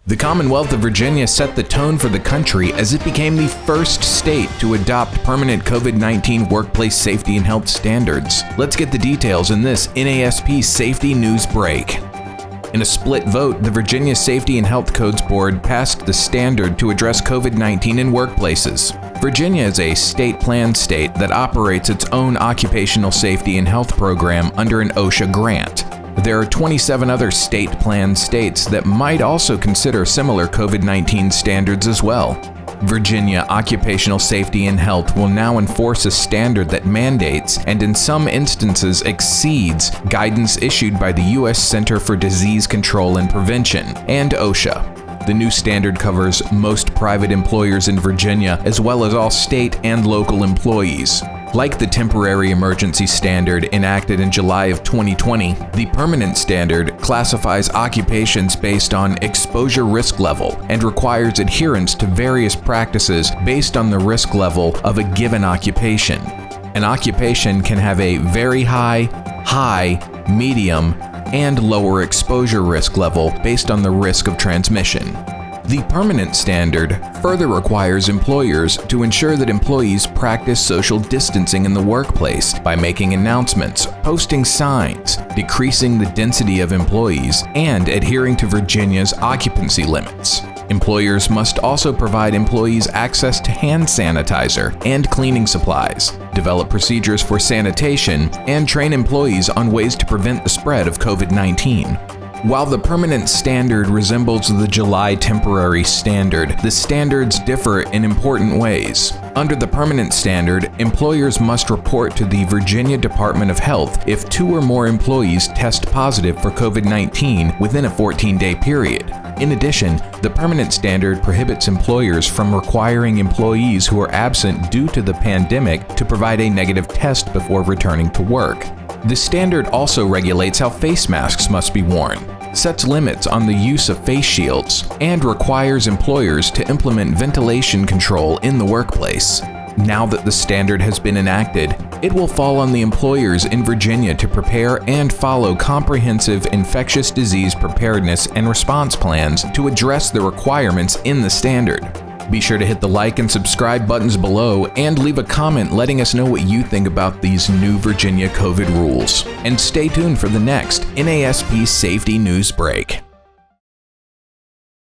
The Commonwealth of Virginia set the tone for the country as it became the first state to adopt permanent COVID-19 workplace safety and health standards. Let's get the details in this NASP Safety News Break. In a split vote, the Virginia Safety and Health Codes Board passed the standard to address COVID-19 in workplaces. Virginia is a state-planned state that operates its own occupational safety and health program under an OSHA grant. There are 27 other state-planned states that might also consider similar COVID-19 standards as well. Virginia Occupational Safety and Health will now enforce a standard that mandates and in some instances exceeds guidance issued by the U.S. Center for Disease Control and Prevention and OSHA. The new standard covers most private employers in Virginia as well as all state and local employees. Like the temporary emergency standard enacted in July of 2020, the permanent standard classifies occupations based on exposure risk level and requires adherence to various practices based on the risk level of a given occupation. An occupation can have a very high, medium, and lower exposure risk level based on the risk of transmission. The permanent standard further requires employers to ensure that employees practice social distancing in the workplace by making announcements, posting signs, decreasing the density of employees, and adhering to Virginia's occupancy limits. Employers must also provide employees access to hand sanitizer and cleaning supplies, develop procedures for sanitation, and train employees on ways to prevent the spread of COVID-19. While the permanent standard resembles the July temporary standard, the standards differ in important ways. Under the permanent standard, employers must report to the Virginia Department of Health if 2 or more employees test positive for COVID-19 within a 14-day period. In addition, the permanent standard prohibits employers from requiring employees who are absent due to the pandemic to provide a negative test before returning to work. The standard also regulates how face masks must be worn, sets limits on the use of face shields, and requires employers to implement ventilation control in the workplace. Now that the standard has been enacted, it will fall on the employers in Virginia to prepare and follow comprehensive infectious disease preparedness and response plans to address the requirements in the standard. Be sure to hit the like and subscribe buttons below and leave a comment letting us know what you think about these new Virginia COVID rules. And stay tuned for the next NASP Safety News Break.